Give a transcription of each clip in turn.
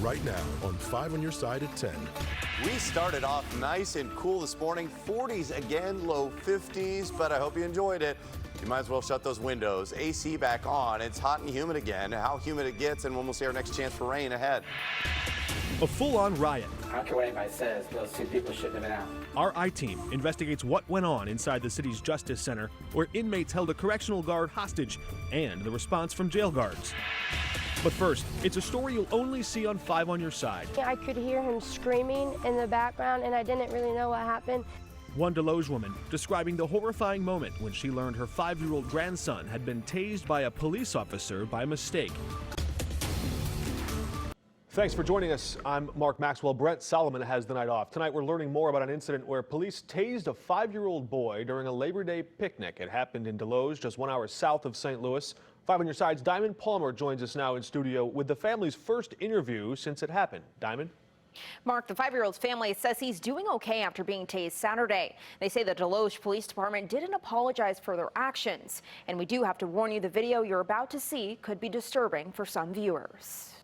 right now on 5 on your side at 10. We started off nice and cool this morning. 40s again, low 50s, but I hope you enjoyed it. You might as well shut those windows. AC back on. It's hot and humid again. How humid it gets and when we'll see our next chance for rain ahead. A full-on riot. I don't care what anybody says, those two people shouldn't have been out. Our I-Team investigates what went on inside the city's Justice Center, where inmates held a correctional guard hostage, and the response from jail guards. But first, it's a story you'll only see on 5 on your side. I could hear him screaming in the background, and I didn't really know what happened. One Deloge woman describing the horrifying moment when she learned her 5-year-old grandson had been tased by a police officer by mistake. Thanks for joining us. I'm Mark Maxwell. Brent Solomon has the night off. Tonight we're learning more about an incident where police tased a 5-year-old boy during a Labor Day picnic. It happened in Deloge, just 1 hour south of St. Louis. 5 on your side's Diamond Palmer joins us now in studio with the family's first interview since it happened. Diamond? Mark, the 5-year-old's family says he's doing okay after being tased Saturday. They say the Deloge Police Department didn't apologize for their actions. And we do have to warn you, the video you're about to see could be disturbing for some viewers.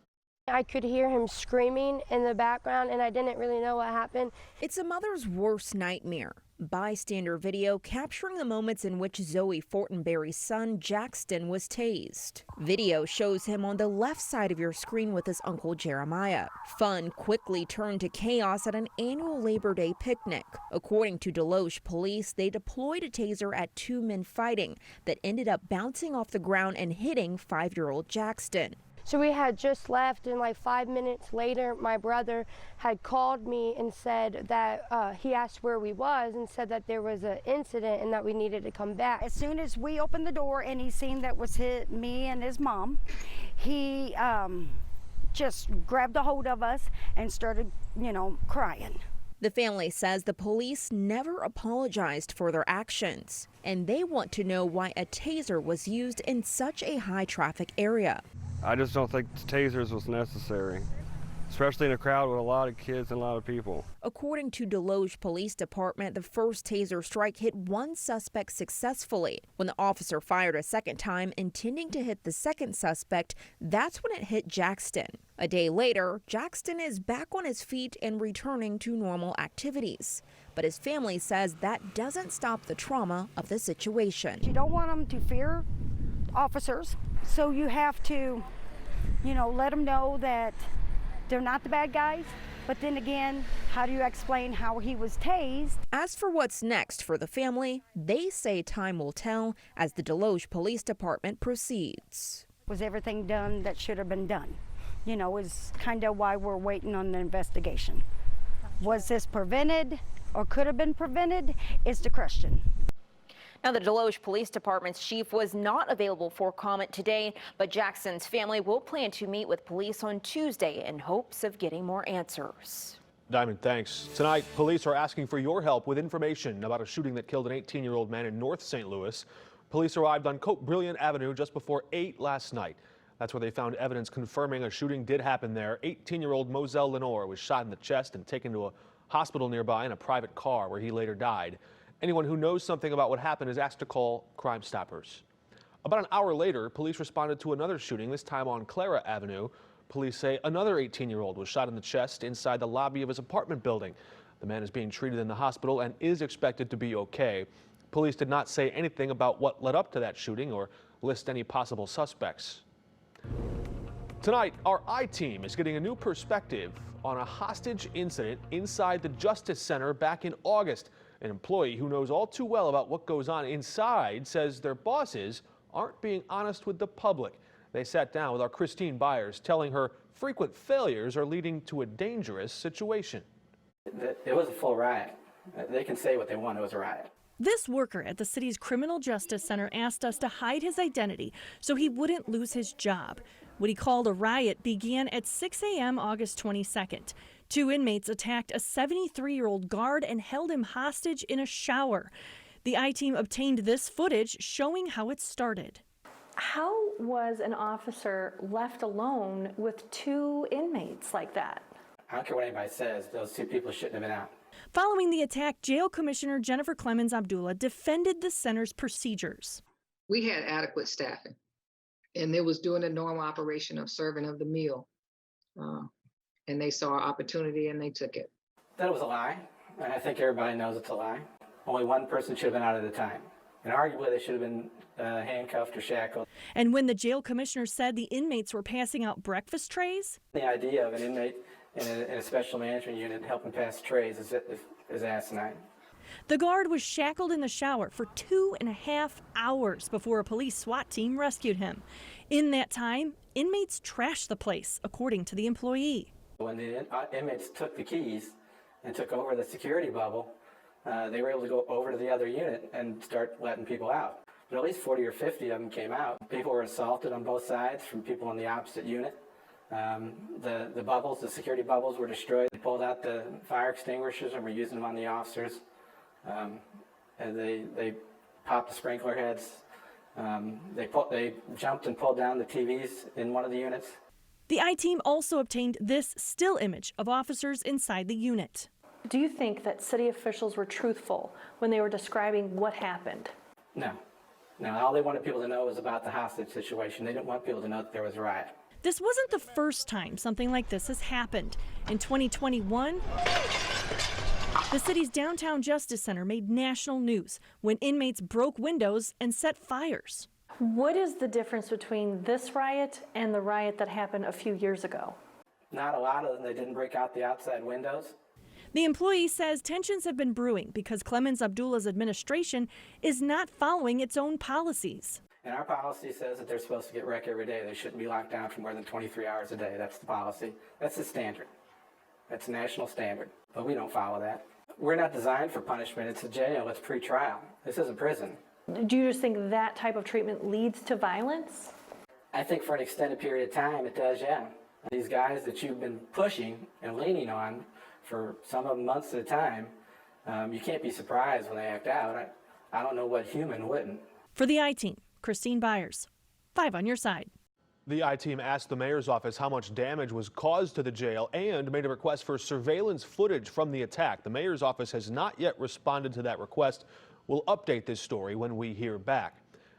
I could hear him screaming in the background, and I didn't really know what happened. It's a mother's worst nightmare. Bystander video capturing the moments in which Zoe Fortenberry's son Jackson was tased. Video shows him on the left side of your screen with his uncle Jeremiah. Fun quickly turned to chaos at an annual Labor Day picnic. According to Deloge police, they deployed a taser at 2 men fighting that ended up bouncing off the ground and hitting 5-year-old Jackson. So we had just left, and like 5 minutes later, my brother had called me and said that he asked where we was and said that there was an incident and that we needed to come back. As soon as we opened the door and he seen that was me and his mom, he just grabbed a hold of us and started, crying. The family says the police never apologized for their actions, and they want to know why a taser was used in such a high traffic area. I just don't think tasers was necessary, especially in a crowd with a lot of kids and a lot of people. According to Deloge Police Department, the first taser strike hit one suspect successfully. When the officer fired a second time, intending to hit the second suspect, that's when it hit Jackson. A day later, Jackson is back on his feet and returning to normal activities. But his family says that doesn't stop the trauma of the situation. You don't want them to fear officers, so you have to, let them know that they're not the bad guys. But then again, how do you explain how he was tased? As for what's next for the family, they say time will tell as the Deloge Police Department proceeds. Was everything done that should have been done? Is kind of why we're waiting on the investigation. Was this prevented or could have been prevented is the question. Now, the Deloge Police Department's chief was not available for comment today, but Jackson's family will plan to meet with police on Tuesday in hopes of getting more answers. Diamond, thanks. Tonight, police are asking for your help with information about a shooting that killed an 18-year-old man in North St. Louis. Police arrived on Cote Brilliant Avenue just before 8 last night. That's where they found evidence confirming a shooting did happen there. 18-year-old Moselle Lenore was shot in the chest and taken to a hospital nearby in a private car where he later died. Anyone who knows something about what happened is asked to call Crime Stoppers. About an hour later, police responded to another shooting, this time on Clara Avenue. Police say another 18-year-old was shot in the chest inside the lobby of his apartment building. The man is being treated in the hospital and is expected to be okay. Police did not say anything about what led up to that shooting or list any possible suspects. Tonight, our I-Team is getting a new perspective on a hostage incident inside the Justice Center back in August. An employee who knows all too well about what goes on inside says their bosses aren't being honest with the public. They sat down with our Christine Byers, telling her frequent failures are leading to a dangerous situation. It was a full riot. They can say what they want, it was a riot. This worker at the city's Criminal Justice Center asked us to hide his identity so he wouldn't lose his job. What he called a riot began at 6 a.m. August 22nd. 2 inmates attacked a 73-year-old guard and held him hostage in a shower. The I-Team obtained this footage showing how it started. How was an officer left alone with 2 inmates like that? I don't care what anybody says, those 2 people shouldn't have been out. Following the attack, Jail Commissioner Jennifer Clemens Abdullah defended the center's procedures. We had adequate staffing, and it was doing a normal operation of serving of the meal. and they saw an opportunity and they took it. That was a lie, and I think everybody knows it's a lie. Only one person should have been out at a time, and arguably they should have been handcuffed or shackled. And when the jail commissioner said the inmates were passing out breakfast trays, the idea of an inmate in a special management unit helping pass trays is asinine. The guard was shackled in the shower for 2.5 hours before a police SWAT team rescued him. In that time, inmates trashed the place, according to the employee. When the inmates took the keys and took over the security bubble, they were able to go over to the other unit and start letting people out. But at least 40 or 50 of them came out. People were assaulted on both sides from people in the opposite unit. The bubbles, the security bubbles were destroyed. They pulled out the fire extinguishers and were using them on the officers. And they popped the sprinkler heads. They jumped and pulled down the TVs in one of the units. The I-Team also obtained this still image of officers inside the unit. Do you think that city officials were truthful when they were describing what happened? No. All they wanted people to know was about the hostage situation. They didn't want people to know that there was a riot. This wasn't the first time something like this has happened. In 2021, the city's downtown justice center made national news when inmates broke windows and set fires. What is the difference between this riot and the riot that happened a few years ago? Not a lot of them. They didn't break out the outside windows. The employee says tensions have been brewing because Clemens Abdullah's administration is not following its own policies. And our policy says that they're supposed to get rec every day. They shouldn't be locked down for more than 23 hours a day. That's the policy. That's the standard. That's a national standard. But we don't follow that. We're not designed for punishment. It's a jail. It's pre-trial. This isn't prison. Do you just think that type of treatment leads to violence? I think for an extended period of time it does, yeah. These guys that you've been pushing and leaning on for some of them months at a time, you can't be surprised when they act out. I don't know what human wouldn't. For the I-Team, Christine Byers, 5 on your side. The I-Team asked the mayor's office how much damage was caused to the jail and made a request for surveillance footage from the attack. The mayor's office has not yet responded to that request. We'll update this story when we hear back.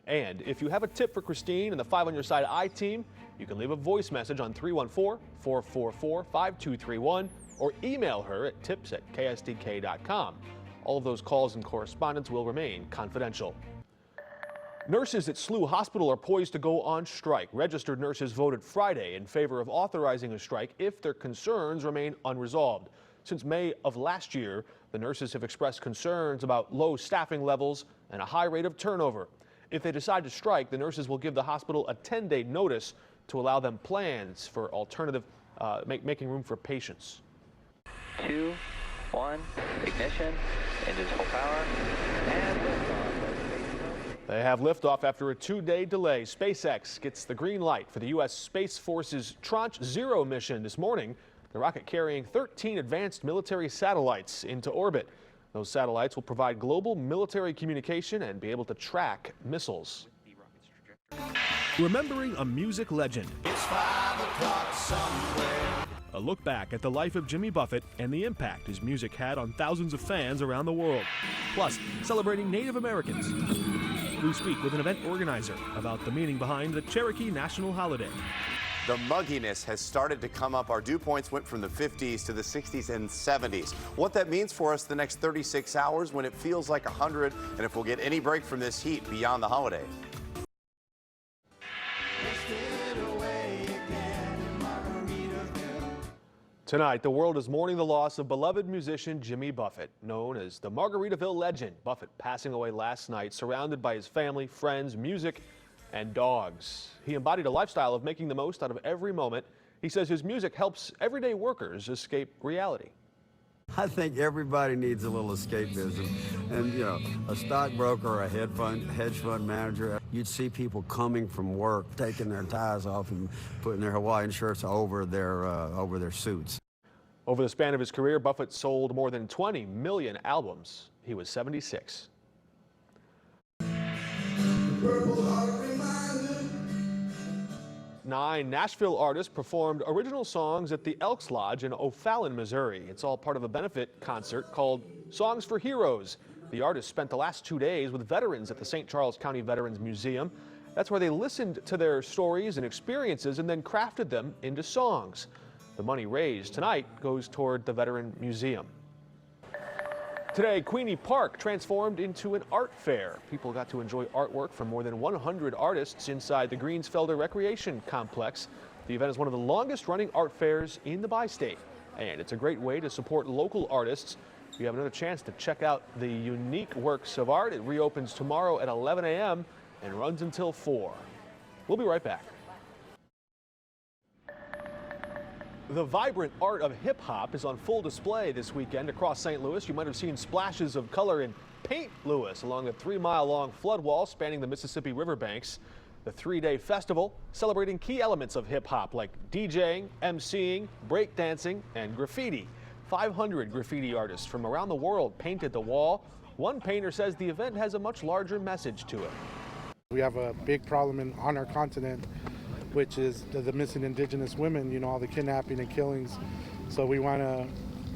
And if you have a tip for Christine and the 5 on your side I-Team, you can leave a voice message on 314-444-5231 or email her at tips@ksdk.com. All of those calls and correspondence will remain confidential. Nurses at SLU Hospital are poised to go on strike. Registered nurses voted Friday in favor of authorizing a strike if their concerns remain unresolved. Since May of last year, the nurses have expressed concerns about low staffing levels and a high rate of turnover. If they decide to strike, the nurses will give the hospital a 10-day notice to allow them plans for alternative, making room for patients. 2, 1, ignition, engines full power, and liftoff. They have liftoff after a 2-day delay. SpaceX gets the green light for the U.S. Space Force's Tranche 0 mission this morning. The rocket carrying 13 advanced military satellites into orbit. Those satellites will provide global military communication and be able to track missiles. Remembering a music legend. It's 5 o'clock somewhere. A look back at the life of Jimmy Buffett and the impact his music had on thousands of fans around the world. Plus, celebrating Native Americans. We speak with an event organizer about the meaning behind the Cherokee National Holiday. The mugginess has started to come up. Our dew points went from the 50s to the 60s and 70s. What that means for us the next 36 hours when it feels like 100, and if we'll get any break from this heat beyond the holiday. Tonight, the world is mourning the loss of beloved musician Jimmy Buffett, known as the Margaritaville legend. Buffett passing away last night, surrounded by his family, friends, music, and dogs. He embodied a lifestyle of making the most out of every moment. He says his music helps everyday workers escape reality. I think everybody needs a little escapism. And, you know, a stockbroker or a hedge fund manager, you'd see people coming from work, taking their ties off and putting their Hawaiian shirts over their suits. Over the span of his career, Buffett sold more than 20 million albums. He was 76. Nine Nashville artists performed original songs at the Elks Lodge in O'Fallon, Missouri. It's all part of a benefit concert called Songs for Heroes. The artists spent the last 2 days with veterans at the St. Charles County Veterans Museum. That's where they listened to their stories and experiences and then crafted them into songs. The money raised tonight goes toward the Veteran Museum. Today, Queenie Park transformed into an art fair. People got to enjoy artwork from more than 100 artists inside the Greensfelder Recreation Complex. The event is one of the longest running art fairs in the bi-state, and it's a great way to support local artists. You have another chance to check out the unique works of art. It reopens tomorrow at 11 a.m. and runs until 4. We'll be right back. The vibrant art of hip-hop is on full display this weekend across St. Louis. You might have seen splashes of color in Paint Louis along the 3-mile-long flood wall spanning the Mississippi riverbanks. The 3-day festival celebrating key elements of hip-hop like DJing, MCing, breakdancing, and graffiti. 500 graffiti artists from around the world painted the wall. One painter says the event has a much larger message to it. We have a big problem on our continent, which is the missing indigenous women, you know, all the kidnapping and killings. So we want to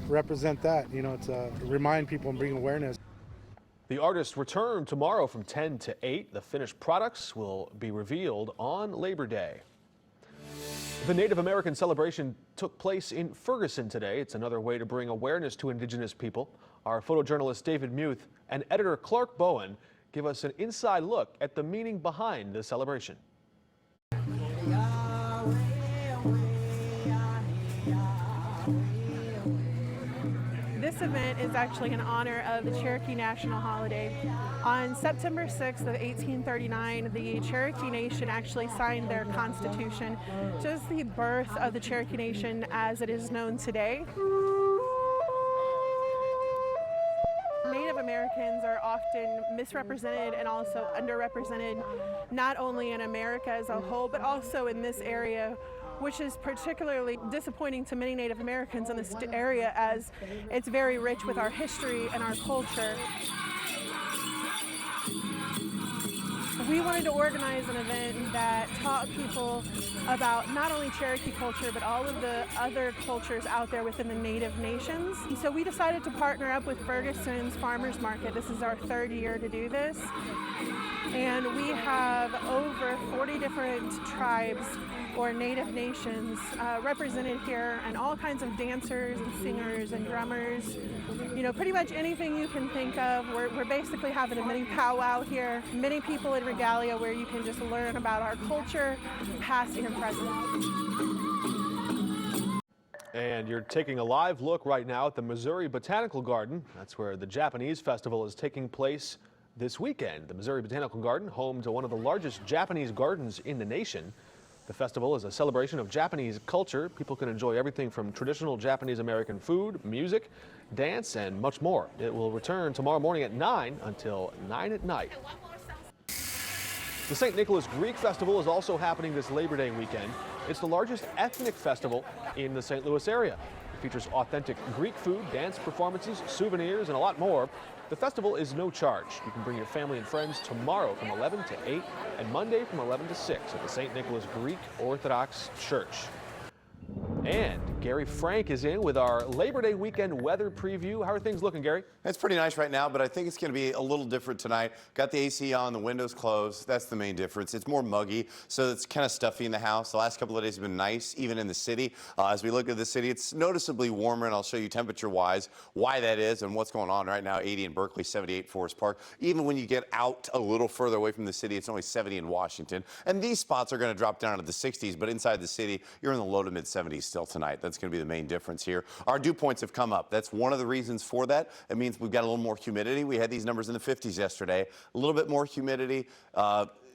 represent that, you know, to remind people and bring awareness. The artists return tomorrow from 10 to 8. The finished products will be revealed on Labor Day. The Native American celebration took place in Ferguson today. It's another way to bring awareness to indigenous people. Our photojournalist David Muth and editor Clark Bowen give us an inside look at the meaning behind the celebration. This event is actually in honor of the Cherokee National Holiday. On September 6th of 1839, the Cherokee Nation actually signed their constitution, just the birth of the Cherokee Nation as it is known today. Native Americans are often misrepresented and also underrepresented, not only in America as a whole, but also in this area, which is particularly disappointing to many Native Americans in this area as it's very rich with our history and our culture. We wanted to organize an event that taught people about not only Cherokee culture, but all of the other cultures out there within the Native nations. So we decided to partner up with Ferguson's Farmers Market. This is our 3rd year to do this. And we have over 40 different tribes or Native nations represented here, and all kinds of dancers and singers and drummers. You know, pretty much anything you can think of. We're basically having a mini powwow here. Many people in regalia where you can just learn about our culture, past and present. And you're taking a live look right now at the Missouri Botanical Garden. That's where the Japanese Festival is taking place this weekend. The Missouri Botanical Garden, home to one of the largest Japanese gardens in the nation. The festival is a celebration of Japanese culture. People can enjoy everything from traditional Japanese American food, music, dance, and much more. It will return tomorrow morning at 9 until 9 at night. The St. Nicholas Greek Festival is also happening this Labor Day weekend. It's the largest ethnic festival in the St. Louis area. It features authentic Greek food, dance performances, souvenirs, and a lot more. The festival is no charge. You can bring your family and friends tomorrow from 11 to 8 and Monday from 11 to 6 at the St. Nicholas Greek Orthodox Church. And Gary Frank is in with our Labor Day weekend weather preview. How are things looking, Gary? It's pretty nice right now, but I think it's going to be a little different tonight. Got the AC on, the windows closed. That's the main difference. It's more muggy, so it's kind of stuffy in the house. The last couple of days have been nice, even in the city. As we look at the city, it's noticeably warmer, and I'll show you temperature-wise why that is and what's going on right now. 80 in Berkeley, 78 Forest Park. Even when you get out a little further away from the city, it's only 70 in Washington. And these spots are going to drop down to the 60s, but inside the city, you're in the low to mid-70s still tonight. That's going to be the main difference here. Our dew points have come up. That's one of the reasons for that. It means we've got a little more humidity. We had these numbers in the 50s yesterday. A little bit more humidity.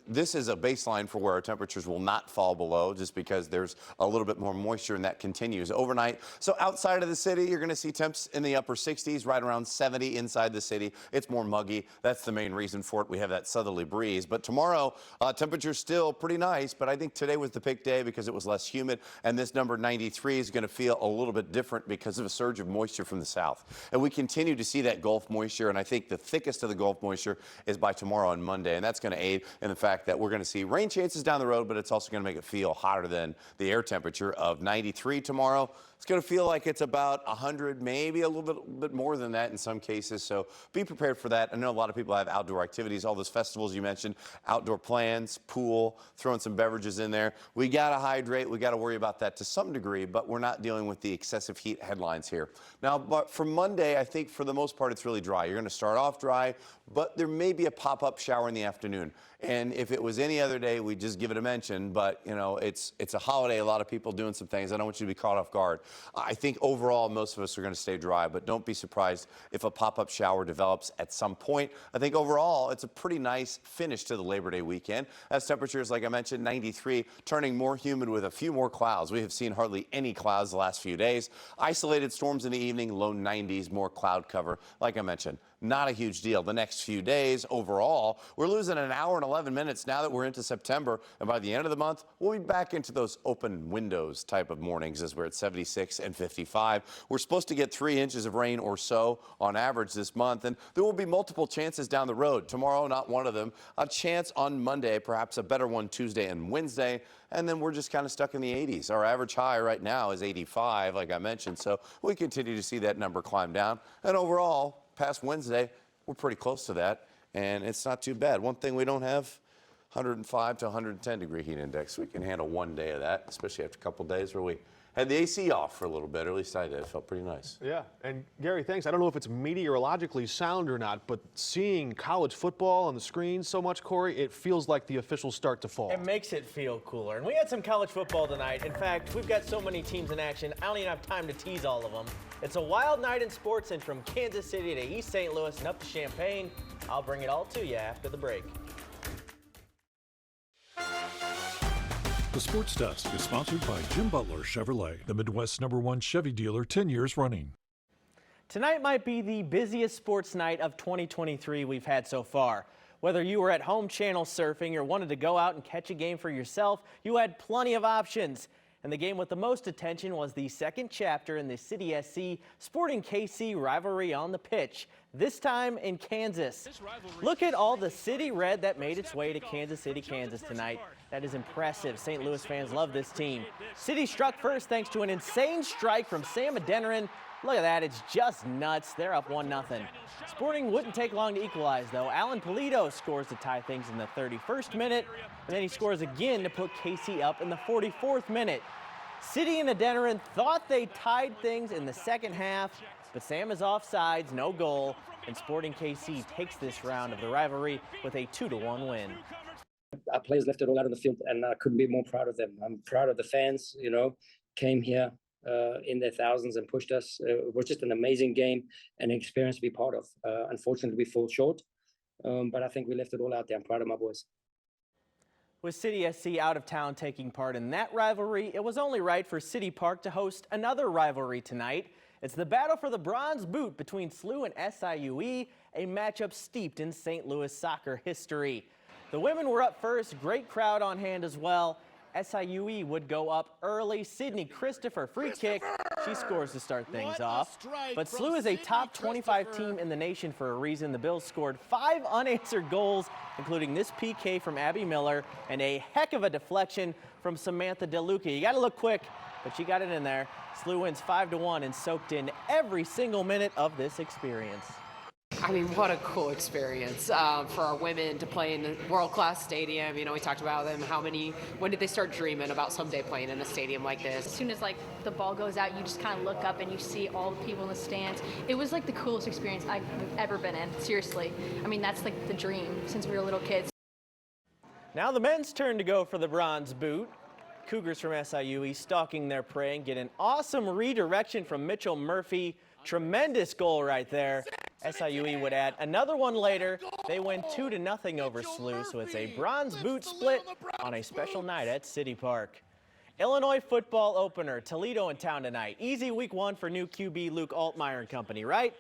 This is a baseline for where our temperatures will not fall below, just because there's a little bit more moisture, and that continues overnight. So outside of the city, you're going to see temps in the upper 60s, right around 70 inside the city. It's more muggy. That's the main reason for it. We have that southerly breeze. But tomorrow, temperature's still pretty nice, but I think today was the peak day because it was less humid, and this number 93 is going to feel a little bit different because of a surge of moisture from the south. And we continue to see that Gulf moisture, and I think the thickest of the Gulf moisture is by tomorrow on Monday, and that's going to aid in the fact that we're going to see rain chances down the road, but it's also going to make it feel hotter than the air temperature of 93 tomorrow. It's going to feel like it's about 100, maybe a little bit more than that in some cases. So be prepared for that. I know a lot of people have outdoor activities, all those festivals you mentioned, outdoor plans, pool, throwing some beverages in there. We got to hydrate. We got to worry about that to some degree, but we're not dealing with the excessive heat headlines here. Now, but for Monday, I think for the most part, it's really dry. You're going to start off dry, but there may be a pop-up shower in the afternoon. And if it was any other day, we'd just give it a mention. But, you know, it's a holiday, a lot of people doing some things. I don't want you to be caught off guard. I think overall, most of us are going to stay dry, but don't be surprised if a pop-up shower develops at some point. I think overall, it's a pretty nice finish to the Labor Day weekend. As temperatures, like I mentioned, 93, turning more humid with a few more clouds. We have seen hardly any clouds the last few days. Isolated storms in the evening, low 90s, more cloud cover. Like I mentioned, not a huge deal. The next few days, overall, we're losing an hour and 11 minutes now that we're into September. And by the end of the month, we'll be back into those open windows type of mornings as we're at 76 and 55. We're supposed to get 3 inches of rain or so on average this month. And there will be multiple chances down the road. Tomorrow, not one of them. A chance on Monday, perhaps a better one Tuesday and Wednesday. And then we're just kind of stuck in the 80s. Our average high right now is 85, like I mentioned. So we continue to see that number climb down. And overall, past Wednesday, we're pretty close to that, and it's not too bad. One thing we don't have, 105 to 110 degree heat index. We can handle one day of that, especially after a couple days where we had the AC off for a little bit, or at least I did. It felt pretty nice. Yeah, and Gary, thanks. I don't know if it's meteorologically sound or not, but seeing college football on the screen so much, Corey, it feels like the official start to fall. It makes it feel cooler. And we had some college football tonight. In fact, we've got so many teams in action, I don't even have time to tease all of them. It's a wild night in sports, and from Kansas City to East St. Louis and up to Champaign, I'll bring it all to you after the break. The Sports Desk is sponsored by Jim Butler Chevrolet, the Midwest's #1 Chevy dealer 10 years running. Tonight might be the busiest sports night of 2023 we've had so far. Whether you were at home channel surfing or wanted to go out and catch a game for yourself, you had plenty of options. And the game with the most attention was the second chapter in the City SC Sporting KC rivalry on the pitch, this time in Kansas. Look at all the City Red that made its way to Kansas City, Kansas tonight. That is impressive. St. Louis fans love this team. City struck first thanks to an insane strike from Sam Adeniran. Look at that, it's just nuts. They're up 1-0. Sporting wouldn't take long to equalize, though. Alan Polito scores to tie things in the 31st minute, and then he scores again to put KC up in the 44th minute. City and Adeniran thought they tied things in the second half, but Sam is offsides, no goal, and Sporting KC takes this round of the rivalry with a 2-1 win. Our players left it all out on the field, and I couldn't be more proud of them. I'm proud of the fans, you know, came here in their thousands and pushed us. It was just an amazing game and an experience to be part of. Unfortunately, we fall short, but I think we left it all out there. I'm proud of my boys. With City SC out of town taking part in that rivalry, it was only right for City Park to host another rivalry tonight. It's the battle for the bronze boot between SLU and SIUE, a matchup steeped in St. Louis soccer history. The women were up first, great crowd on hand as well. SIUE would go up early. Sydney Christopher, free kick. She scores to start things off. But SLU is a top 25 team in the nation for a reason. The Bills scored 5 unanswered goals, including this PK from Abby Miller and a heck of a deflection from Samantha DeLuca. You got to look quick, but she got it in there. SLU wins 5-1 and soaked in every single minute of this experience. I mean, what a cool experience for our women to play in a world-class stadium. You know, we talked about them, when did they start dreaming about someday playing in a stadium like this? As soon as like the ball goes out, you just kind of look up and you see all the people in the stands. It was like the coolest experience I've ever been in, seriously. I mean, that's like the dream since we were little kids. Now the men's turn to go for the bronze boot. Cougars from SIUE stalking their prey and get an awesome redirection from Mitchell Murphy. Tremendous goal right there. SIUE would add another one later. They win 2-0 over SLU, so it's a bronze boot split on a special night at City Park. Illinois football opener, Toledo in town tonight. Easy week 1 for new QB Luke Altmaier and company, right?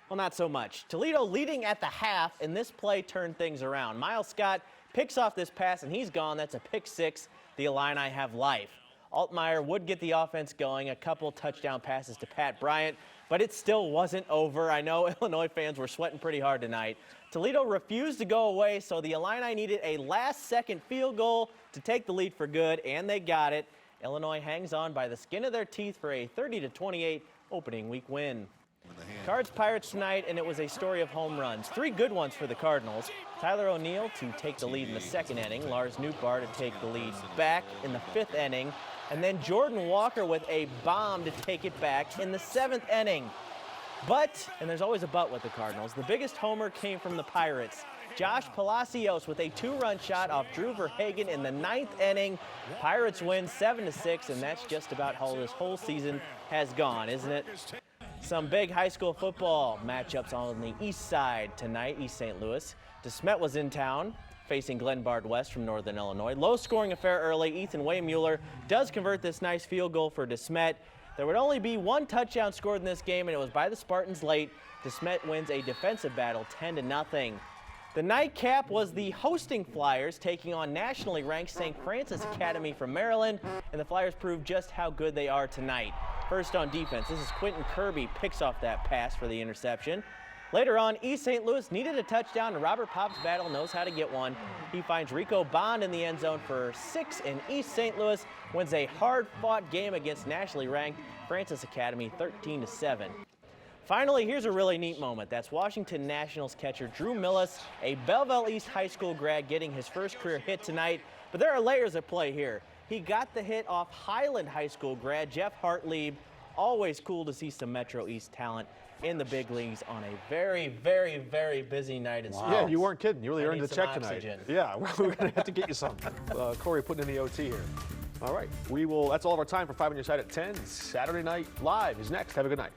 Well, not so much. Toledo leading at the half, and this play turned things around. Miles Scott picks off this pass, and he's gone. That's a pick 6. The Illini have life. Altmaier would get the offense going, a couple touchdown passes to Pat Bryant, but it still wasn't over. I know Illinois fans were sweating pretty hard tonight. Toledo refused to go away, so the Illini needed a last-second field goal to take the lead for good, and they got it. Illinois hangs on by the skin of their teeth for a 30-28 opening week win. Cards Pirates tonight, and it was a story of home runs. 3 good ones for the Cardinals. Tyler O'Neill to take the lead in the 2nd inning. Lars Nootbaar to take the lead back in the 5th inning. And then Jordan Walker with a bomb to take it back in the 7th inning. But, and there's always a but with the Cardinals, the biggest homer came from the Pirates. Josh Palacios with a 2-run shot off Drew Verhagen in the 9th inning. Pirates win 7-6, and that's just about how this whole season has gone, isn't it? Some big high school football matchups on the east side tonight. East St. Louis. DeSmet was in town, facing Glenbard West from Northern Illinois. Low-scoring affair early. Ethan Waymuller does convert this nice field goal for DeSmet. There would only be 1 touchdown scored in this game, and it was by the Spartans late. DeSmet wins a defensive battle 10-0. The nightcap was the hosting Flyers taking on nationally ranked St. Francis Academy from Maryland, and the Flyers proved just how good they are tonight. First on defense, this is Quentin Kirby picks off that pass for the interception. Later on, East St. Louis needed a touchdown, and Robert Pop's battle knows how to get one. He finds Rico Bond in the end zone for 6, and East St. Louis wins a hard-fought game against nationally ranked Francis Academy 13-7. Finally, here's a really neat moment. That's Washington Nationals catcher Drew Millis, a Belleville East High School grad, getting his first career hit tonight. But there are layers at play here. He got the hit off Highland High School grad Jeff Hartlieb. Always cool to see some Metro East talent in the big leagues on a very, very, very busy night in sports. Yeah, you weren't kidding. You really earned the some check oxygen. tonight. Yeah, we're going to have to get you some. Corey putting in the OT here. All right, that's all of our time for 5 on Your Side at 10. Saturday Night Live is next. Have a good night.